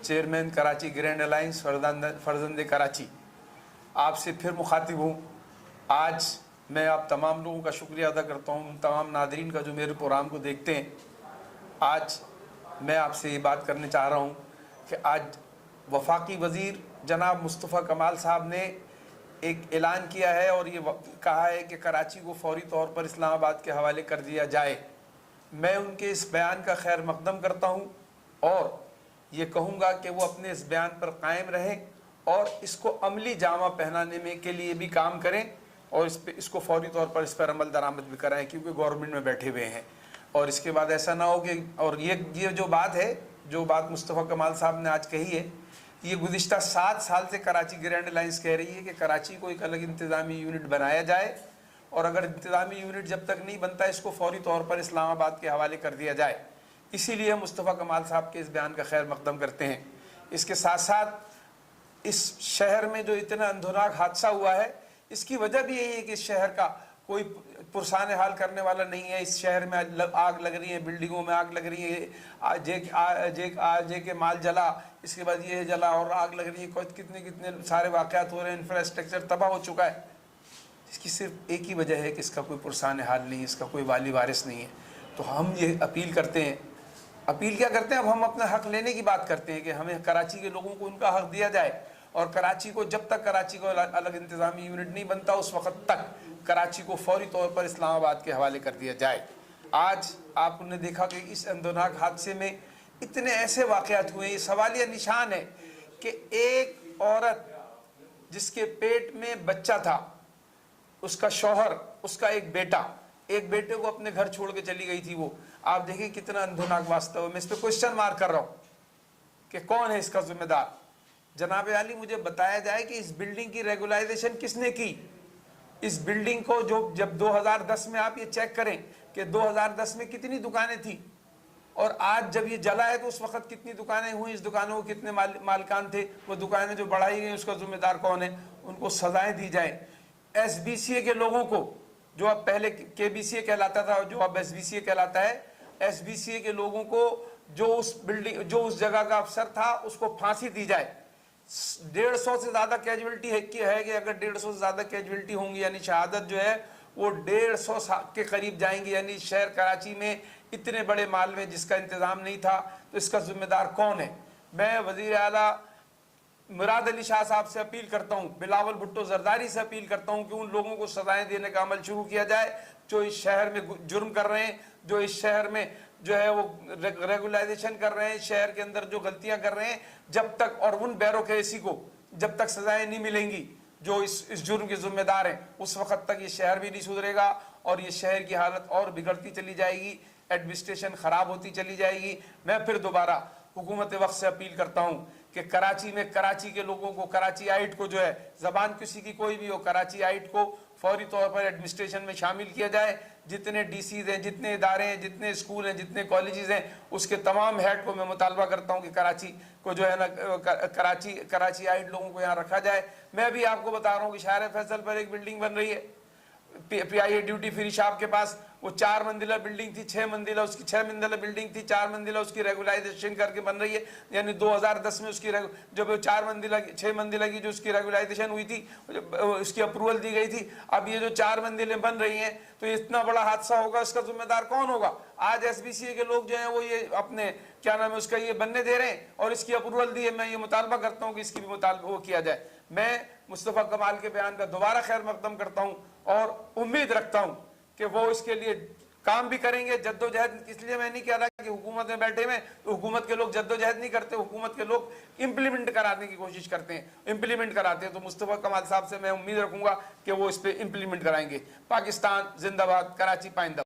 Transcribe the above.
Chairman Karachi grand alliance फर्जंद कराची, आपसे फिर मुखातिब हूँ। आज मैं आप तमाम लोगों का शुक्रिया अदा करता हूँ, तमाम नादरीन का जो मेरे प्रोग्राम को देखते हैं। आज मैं आपसे ये बात करने चाह रहा हूँ कि आज वफाकी वज़ीर जनाब मुस्तफ़ा कमाल साहब ने एक ऐलान किया है और ये कहा है कि कराची को फौरी तौर पर इस्लामाबाद के हवाले कर दिया जाए। मैं उनके इस बयान का खैर मकदम करता हूँ और ये कहूँगा कि वो अपने इस बयान पर कायम रहें और इसको अमली जामा पहनाने में के लिए भी काम करें और इसको फौरी तौर पर इस पर अमल दरामद भी कराएं, क्योंकि गवर्नमेंट में बैठे हुए हैं। और इसके बाद ऐसा ना हो कि और ये जो बात है, जो बात मुस्तफ़ा कमाल साहब ने आज कही है, ये गुज़िश्ता 7 साल से कराची ग्रैंड अलायंस कह रही है कि कराची को एक अलग इंतज़ामी यूनिट बनाया जाए और अगर इंतज़ामी यूनिट जब तक नहीं बनता इसको फौरी तौर पर इस्लामाबाद के हवाले कर दिया जाए। इसीलिए मुस्तफ़ा कमाल साहब के इस बयान का खैर मकदम करते हैं। इसके साथ साथ इस शहर में जो इतना अंधोनाक हादसा हुआ है, इसकी वजह भी यही है कि इस शहर का कोई पुरसान हाल करने वाला नहीं है। इस शहर में आग लग रही है, बिल्डिंगों में आग लग रही है, जे के माल जला, इसके बाद ये जला और आग लग रही है, कितने कितने सारे वाक़यात हो रहे हैं, इंफ्रास्ट्रक्चर तबाह हो चुका है। इसकी सिर्फ एक ही वजह है कि इसका कोई पुरसान हाल नहीं है, इसका कोई वाली वारिस नहीं है। तो हम ये अपील करते हैं, अपील क्या करते हैं, अब हम अपना हक़ लेने की बात करते हैं कि हमें कराची के लोगों को उनका हक़ दिया जाए और कराची को जब तक कराची को अलग इंतज़ामी यूनिट नहीं बनता उस वक़्त तक कराची को फौरी तौर पर इस्लामाबाद के हवाले कर दिया जाए। आज आपने देखा कि इस अंधोनाक हादसे में इतने ऐसे वाक़यात हुए, ये सवालिया निशान है कि एक औरत जिसके पेट में बच्चा था, उसका शौहर, उसका एक बेटे को अपने घर छोड़ के चली गई थी। वो आप देखिए कितना अंधोनाक वास्तव है। मैं इस पर क्वेश्चन मार्क कर रहा हूँ कि कौन है इसका जिम्मेदार। जनाब आली मुझे बताया जाए कि इस बिल्डिंग की रेगुलाइजेशन किसने की। इस बिल्डिंग को जो जब 2010 में आप ये चेक करें कि 2010 में कितनी दुकानें थी और आज जब ये जला है तो उस वक्त कितनी दुकानें हुई, इस दुकानों को कितने मालिकान थे, वो दुकानें जो बढ़ाई गई उसका जिम्मेदार कौन है, उनको सजाएं दी जाए। SBCA के लोगों को, जो अब पहले KBCA कहलाता था और जो अब SBCA कहलाता है, SBCA के लोगों को जो उस जगह का अफसर था उसको फांसी दी जाए। 150 से ज़्यादा कैजुअलिटी है कि अगर 150 से ज़्यादा कैजुअलिटी होंगी यानी शहादत जो है वो 150 के करीब जाएंगी, यानी शहर कराची में इतने बड़े माल में जिसका इंतज़ाम नहीं था, तो इसका जिम्मेदार कौन है। मैं वज़ीर आला मुराद अली शाह साहब से अपील करता हूँ, बिलावल भुट्टो जरदारी से अपील करता हूँ कि उन लोगों को सजाएं देने का अमल शुरू किया जाए जो इस शहर में जुर्म कर रहे हैं, जो इस शहर में जो है वो रेगुलाइजेशन कर रहे हैं, शहर के अंदर जो गलतियां कर रहे हैं। जब तक और उन बैरोक्रेसी को जब तक सजाएं नहीं मिलेंगी जो इस जुर्म के जिम्मेदार हैं, उस वक्त तक ये शहर भी नहीं सुधरेगा और ये शहर की हालत और बिगड़ती चली जाएगी, एडमिनिस्ट्रेशन ख़राब होती चली जाएगी। मैं फिर दोबारा हुकूमत वक्त से अपील करता हूँ कि कराची में कराची के लोगों को, कराची आइट को जो है, ज़बान किसी की कोई भी हो, कराची आइट को फौरी तौर पर एडमिनिस्ट्रेशन में शामिल किया जाए। जितने DCs हैं, जितने इदारे हैं, जितने स्कूल हैं, जितने कॉलेजेस हैं, उसके तमाम हेड को मैं मुतालबा करता हूँ कि कराची को जो है ना, कराची आइट लोगों को यहाँ रखा जाए। मैं अभी आपको बता रहा हूँ कि शायर फैसल पर एक बिल्डिंग बन रही है PIA ड्यूटी फ्री शॉप के पास। वो 4 मंजिला बिल्डिंग थी, 6 मंजिला उसकी 6 मंजिला बिल्डिंग थी, 4 मंजिला उसकी रेगुलाइजेशन करके बन रही है। यानी 2010 में उसकी जब 4 मंजिला 6 मंजिला की जो उसकी रेगुलाइजेशन हुई थी, उसकी अप्रूवल दी गई थी। अब ये जो 4 मंजिलें बन रही हैं तो ये इतना बड़ा हादसा होगा, इसका जिम्मेदार कौन होगा। आज SBCA के लोग जो हैं वो ये अपने क्या नाम है उसका ये बनने दे रहे हैं और इसकी अप्रूवल दी है। मैं ये मुतालबा करता हूँ कि इसकी भी मुतालबा वो किया जाए। मैं मुस्तफ़ा कमाल के बयान का दोबारा खैर मकदम करता हूँ और उम्मीद रखता हूँ कि वो इसके लिए काम भी करेंगे, जद्दोजहद। इसलिए मैं नहीं कह रहा कि हुकूमत में बैठे हुए तो हुकूमत के लोग जद्दोजहद नहीं करते, हुकूमत के लोग इम्प्लीमेंट कराने की कोशिश करते हैं, इम्प्लीमेंट कराते हैं। तो मुस्तफ़ा कमाल साहब से मैं उम्मीद रखूंगा कि वो इस पर इम्प्लीमेंट कराएंगे। पाकिस्तान जिंदाबाद, कराची पाइंदा।